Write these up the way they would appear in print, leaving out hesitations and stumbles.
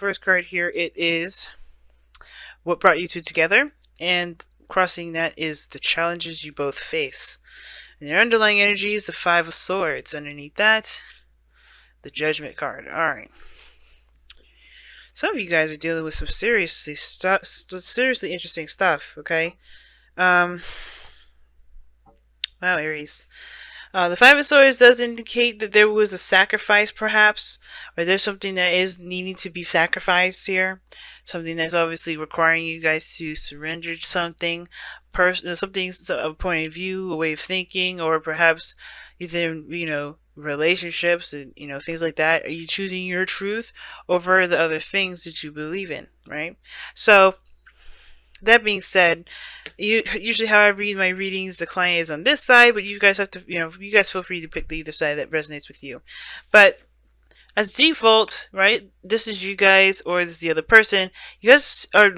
first card here, it is what brought you two together, and crossing that is the challenges you both face. And your underlying energy is the Five of Swords. Underneath that, the Judgment card. Alright. Some of you guys are dealing with some seriously interesting stuff, okay? Wow, Aries. The Five of Swords does indicate that there was a sacrifice, perhaps, or there's something that is needing to be sacrificed here. Something that's obviously requiring you guys to surrender something, something, a point of view, a way of thinking, or perhaps either, relationships and, things like that. Are you choosing your truth over the other things that you believe in, right? So, that being said, usually how I read my readings, the client is on this side, but you guys have to, you guys feel free to pick the either side that resonates with you. But as default, right, this is you guys or this is the other person. You guys are,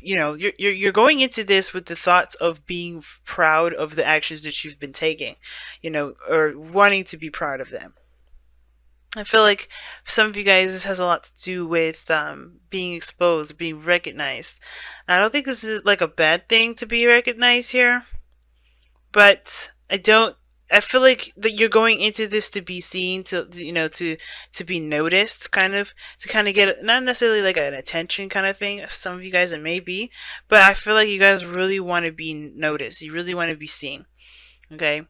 you're going into this with the thoughts of being proud of the actions that you've been taking, or wanting to be proud of them. I feel like for some of you guys, this has a lot to do with being exposed, being recognized. I don't think this is like a bad thing to be recognized here, but I feel like that you're going into this to be seen, to be noticed, to get not necessarily like an attention kind of thing. Some of you guys it may be, but I feel like you guys really want to be noticed. You really want to be seen. Okay.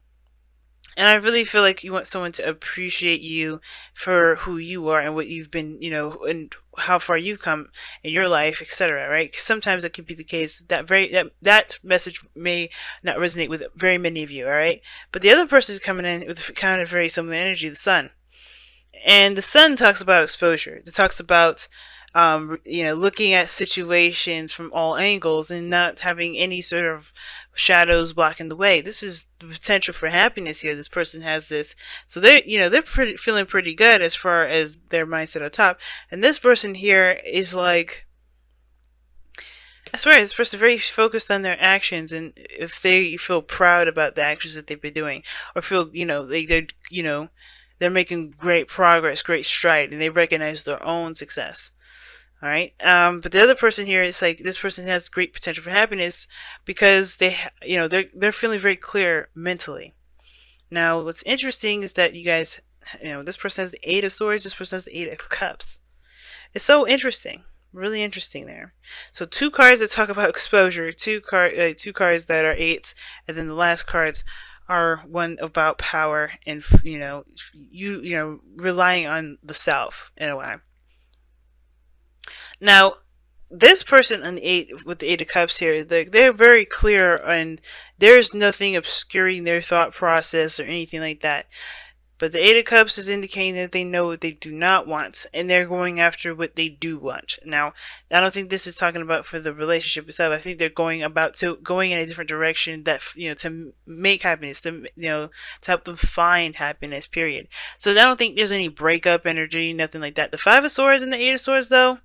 And I really feel like you want someone to appreciate you for who you are and what you've been, and how far you've come in your life, etc. Right? 'Cause sometimes that could be the case. That message may not resonate with very many of you. All right, but the other person is coming in with kind of very similar energy, the Sun, and the Sun talks about exposure. It talks about looking at situations from all angles and not having any sort of shadows blocking the way. This is the potential for happiness here. This person has this, so they're feeling pretty good as far as their mindset on top. And this person here is like, I swear, this person is very focused on their actions, and if they feel proud about the actions that they've been doing, or feel they're making great progress, great stride, and they recognize their own success. All right. But the other person here is like, this person has great potential for happiness because they're feeling very clear mentally. Now, what's interesting is that you guys, this person has the Eight of Swords. This person has the Eight of Cups. It's so interesting, really interesting there. So two cards that talk about exposure, two cards that are eights, and then the last cards are one about power and relying on the self in a way. Now, this person on the eight with the Eight of Cups here, they're very clear, and there's nothing obscuring their thought process or anything like that. But the Eight of Cups is indicating that they know what they do not want, and they're going after what they do want. Now, I don't think this is talking about for the relationship itself. I think they're going in a different direction that to make happiness, to help them find happiness. Period. So I don't think there's any breakup energy, nothing like that. The Five of Swords and the Eight of Swords, though.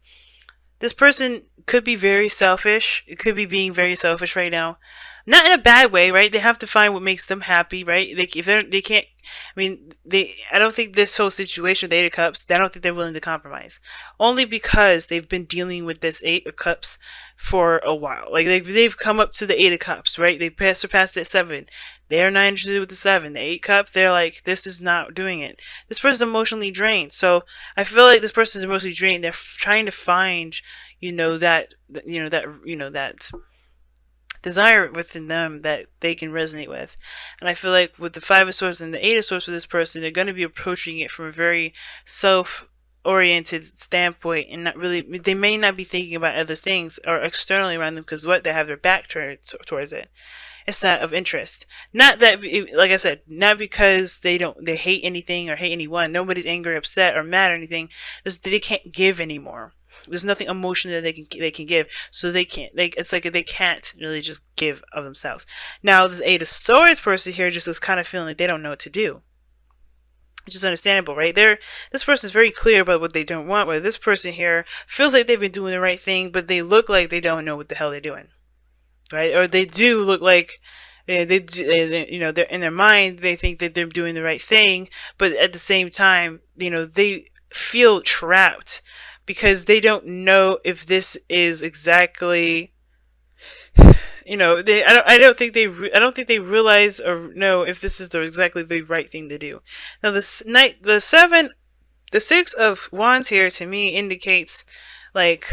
This person could be very selfish. It could be being very selfish right now. Not in a bad way, right? They have to find what makes them happy, right? They can't, I don't think this whole situation with the Eight of Cups, I don't think they're willing to compromise. Only because they've been dealing with this Eight of Cups for a while. Like, they've come up to the Eight of Cups, right? They've surpassed that 7. They're not interested with the 7. The 8 cup, they're like, this is not doing it. This person's emotionally drained. So I feel like this person's emotionally drained. They're trying to find, that desire within them that they can resonate with. And I feel like with the Five of Swords and the Eight of Swords for this person, they're going to be approaching it from a very self-oriented standpoint, and they may not be thinking about other things or externally around them, because they have their back towards it. It's not of interest. Not that, like I said, not because they hate anything or hate anyone. Nobody's angry, upset, or mad or anything. It's that they can't give anymore. There's nothing emotional that they can give, so they can't. It's like they can't really just give of themselves. Now, the Eight of Swords person here just is kind of feeling like they don't know what to do, which is understandable, right? This person is very clear about what they don't want. Where this person here feels like they've been doing the right thing, but they look like they don't know what the hell they're doing, right? Or they do look like they're in their mind they think that they're doing the right thing, but at the same time, they feel trapped because they don't know if this is exactly, I don't think they realize or know if this is exactly the right thing to do. Now the 6 of Wands here to me indicates like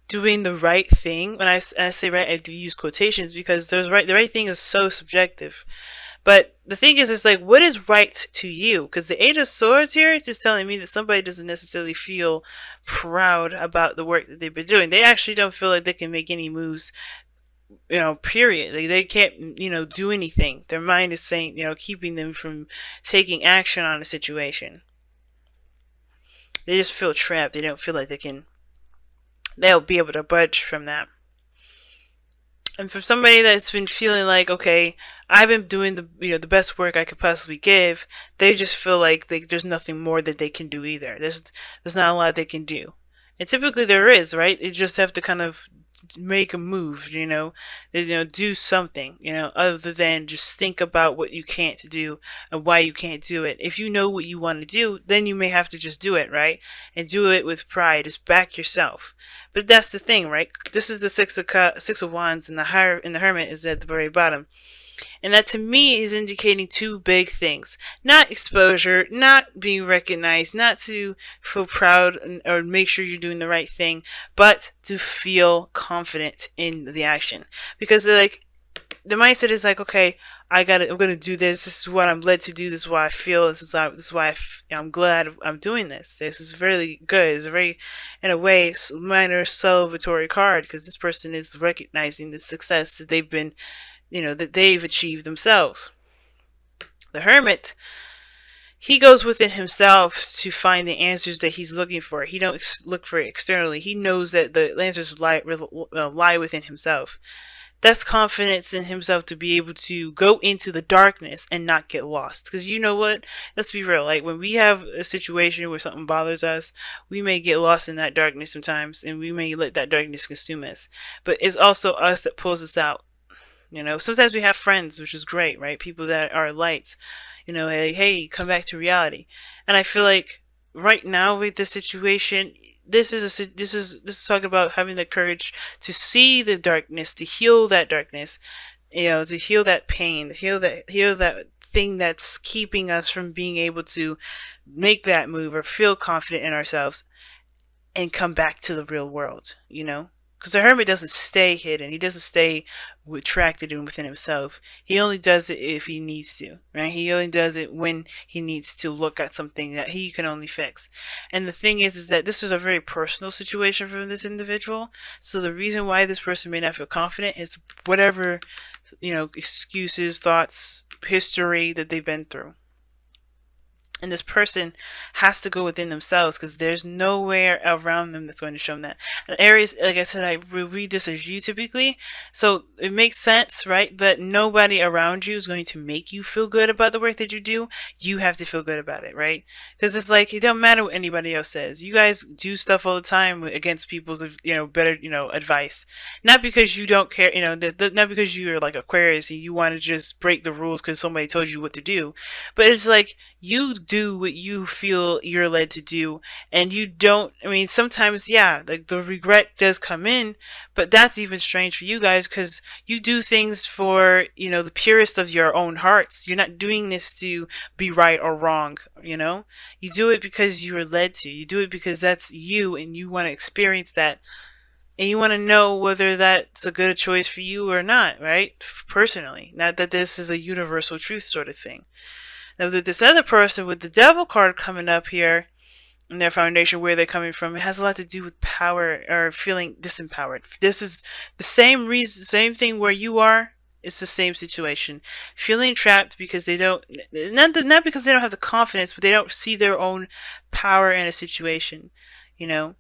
doing the right thing. When I say right, I do use quotations because the right thing is so subjective. But the thing is, it's like, what is right to you? Because the 8 of Swords here is just telling me that somebody doesn't necessarily feel proud about the work that they've been doing. They actually don't feel like they can make any moves, period. Like, they can't, do anything. Their mind is saying, keeping them from taking action on a situation. They just feel trapped. They don't feel like they'll be able to budge from that. And for somebody that's been feeling like, okay, I've been doing the best work I could possibly give, they just feel like there's nothing more that they can do either. There's not a lot they can do, and typically there is, right? You just have to kind of make a move, do something, other than just think about what you can't do and why you can't do it. If you know what you want to do, then you may have to just do it, right? And do it with pride. Just back yourself. But that's the thing, right? This is the six of Wands, and the Hermit is at the very bottom. And that to me is indicating two big things. Not exposure, not being recognized, not to feel proud or make sure you're doing the right thing, but to feel confident in the action. Because like, the mindset is like, okay, I'm gonna do this. This is what I'm led to do. This is why I feel. This is why I'm glad I'm doing this. This is really good. It's a very, in a way, minor celebratory card because this person is recognizing the success that that they've achieved themselves. The Hermit, he goes within himself to find the answers that he's looking for. He don't look for it externally. He knows that the answers lie within himself. That's confidence in himself to be able to go into the darkness and not get lost. Because you know what? Let's be real. Like, when we have a situation where something bothers us, we may get lost in that darkness sometimes, and we may let that darkness consume us. But it's also us that pulls us out. Sometimes we have friends, which is great, right? People that are lights, hey, come back to reality. And I feel like right now with this situation, this is talking about having the courage to see the darkness, to heal that darkness, to heal that pain, to heal that thing that's keeping us from being able to make that move or feel confident in ourselves and come back to the real world, Because the Hermit doesn't stay hidden. He doesn't stay retracted and within himself. He only does it if he needs to, right? He only does it when he needs to look at something that he can only fix. And the thing is that this is a very personal situation for this individual. So the reason why this person may not feel confident is whatever, excuses, thoughts, history that they've been through. And this person has to go within themselves because there's nowhere around them that's going to show them that. And Aries, like I said, I read this as you typically. So it makes sense, right? That nobody around you is going to make you feel good about the work that you do. You have to feel good about it, right? Because it's like, it don't matter what anybody else says. You guys do stuff all the time against people's, better, advice. Not because you don't care, not because you're like Aquarius and you want to just break the rules because somebody told you what to do. But it's like, you do what you feel you're led to do, and you don't, sometimes, yeah, like the regret does come in, but that's even strange for you guys because you do things for, the purest of your own hearts. You're not doing this to be right or wrong, you do it because you are led to. You do it because that's you and you want to experience that. And you want to know whether that's a good choice for you or not, right? Personally. Not that this is a universal truth sort of thing. Now, that this other person with the Devil card coming up here in their foundation, where they're coming from, it has a lot to do with power or feeling disempowered. This is the same reason, same thing where you are. It's the same situation. Feeling trapped because they don't, not because they don't have the confidence, but they don't see their own power in a situation, They're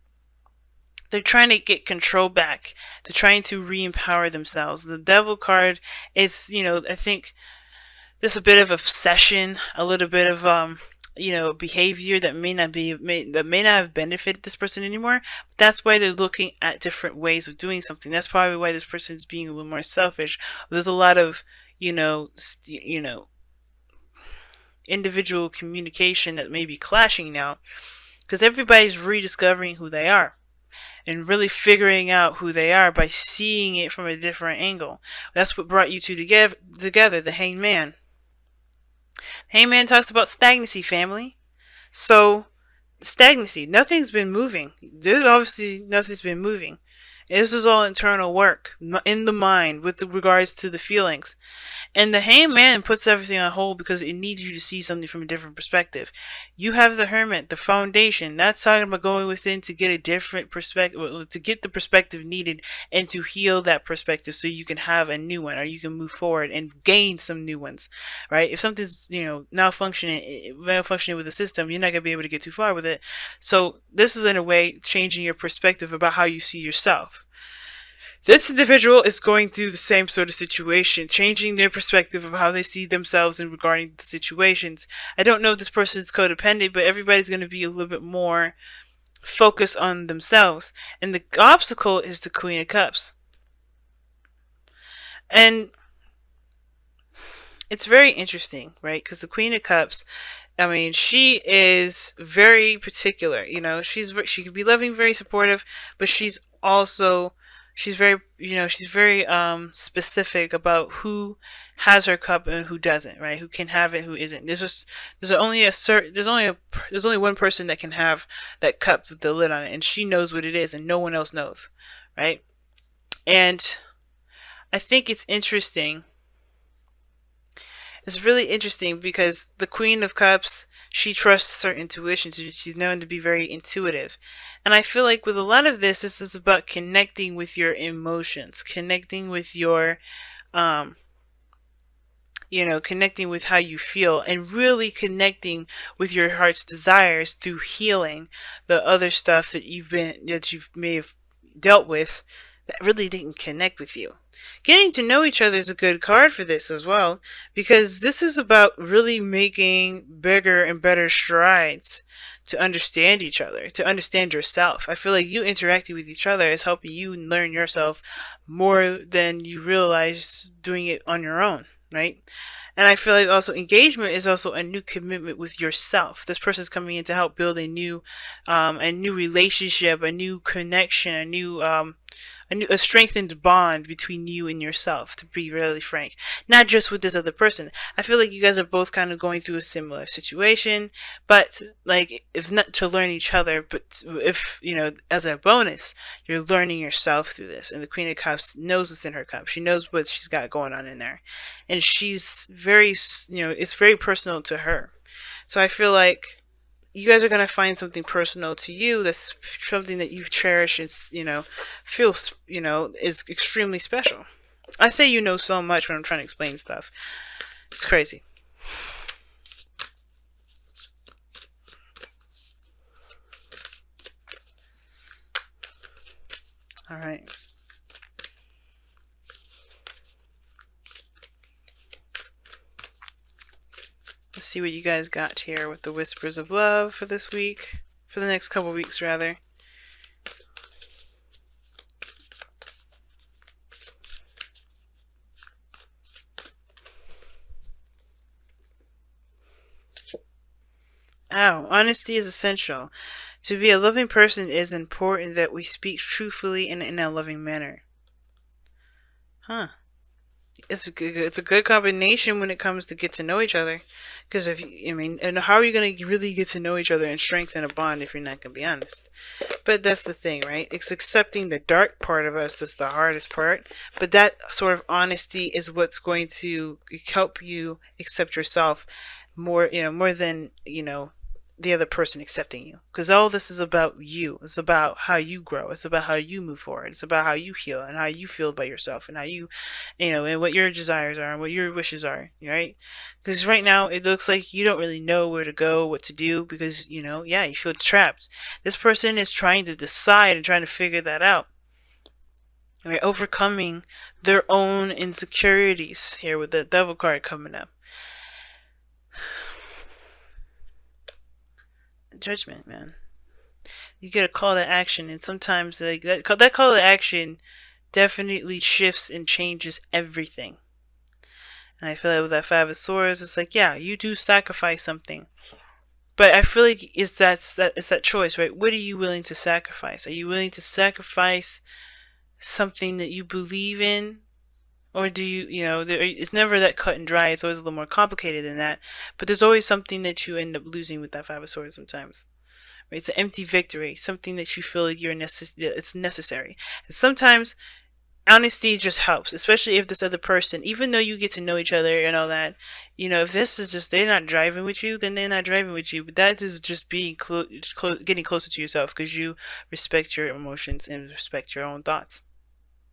trying to get control back. They're trying to re-empower themselves. The Devil card, it's, I think, there's a bit of obsession, a little bit of behavior that may not have benefited this person anymore. That's why they're looking at different ways of doing something. That's probably why this person's being a little more selfish. There's a lot of individual communication that may be clashing now, because everybody's rediscovering who they are and really figuring out who they are by seeing it from a different angle. That's what brought you two together, the Hangman. Hangman talks about stagnancy, family. So, stagnancy, nothing's been moving. There's obviously nothing's been moving. This is all internal work in the mind with regards to the feelings. And the Hangman puts everything on hold because it needs you to see something from a different perspective. You have the Hermit, the foundation. That's talking about going within to get a different perspective, to get the perspective needed and to heal that perspective so you can have a new one or you can move forward and gain some new ones, right? If something's, malfunctioning with the system, you're not going to be able to get too far with it. So this is in a way changing your perspective about how you see yourself. This individual is going through the same sort of situation, changing their perspective of how they see themselves in regarding the situations. I don't know if this person is codependent, but everybody's going to be a little bit more focused on themselves. And the obstacle is the Queen of Cups. And it's very interesting, right? Because the Queen of Cups, I mean, she is very particular. She can be loving, very supportive, but she's very specific about who has her cup and who doesn't, right? Who can have it, who isn't. There's only one person that can have that cup with the lid on it, and she knows what it is, and no one else knows, right? And I think it's interesting. It's really interesting because the Queen of Cups, she trusts her intuition. She's known to be very intuitive. And I feel like with a lot of this is about connecting with your emotions, connecting with your, connecting with how you feel and really connecting with your heart's desires through healing the other stuff that you may have dealt with that really didn't connect with you. Getting to know each other is a good card for this as well, because this is about really making bigger and better strides to understand each other, to understand yourself. I feel like you interacting with each other is helping you learn yourself more than you realize doing it on your own, right? And I feel like also engagement is also a new commitment with yourself. This person's coming in to help build a new relationship, a new connection, a strengthened bond between you and yourself, to be really frank. Not just with this other person. I feel like you guys are both kind of going through a similar situation, but like, if not to learn each other, but if, as a bonus, you're learning yourself through this. And the Queen of Cups knows what's in her cup. She knows what she's got going on in there. And she's very, it's very personal to her. So I feel like you guys are going to find something personal to you that's something that you've cherished and, feel, is extremely special. I say so much when I'm trying to explain stuff. It's crazy. All right. Let's see what you guys got here with the Whispers of Love for this week. For the next couple weeks, rather. Honesty is essential. To be a loving person, it is important that we speak truthfully and in a loving manner. Huh. It's a good combination when it comes to get to know each other. Because and how are you going to really get to know each other and strengthen a bond if you're not going to be honest? But that's the thing, right? It's accepting the dark part of us that's the hardest part. But that sort of honesty is what's going to help you accept yourself more than, the other person accepting you. Because all this is about you. It's about how you grow. It's about how you move forward. It's about how you heal and how you feel about yourself and how you, and what your desires are and what your wishes are, right? Because right now it looks like you don't really know where to go, what to do, because, you feel trapped. This person is trying to decide and trying to figure that out. Right? Overcoming their own insecurities here with the Devil card coming up. Judgment, man. You get a call to action, and sometimes that call to action definitely shifts and changes everything. And I feel like with that Five of Swords, it's like, yeah, you do sacrifice something. But I feel like it's that choice, right? What are you willing to sacrifice? Are you willing to sacrifice something that you believe in, or do you, it's never that cut and dry. It's always a little more complicated than that. But there's always something that you end up losing with that Five of Swords sometimes. Right? It's an empty victory, something that you feel like it's necessary. And sometimes honesty just helps, especially if this other person, even though you get to know each other and all that, if this is just they're not driving with you, then they're not driving with you. But that is just getting closer to yourself because you respect your emotions and respect your own thoughts.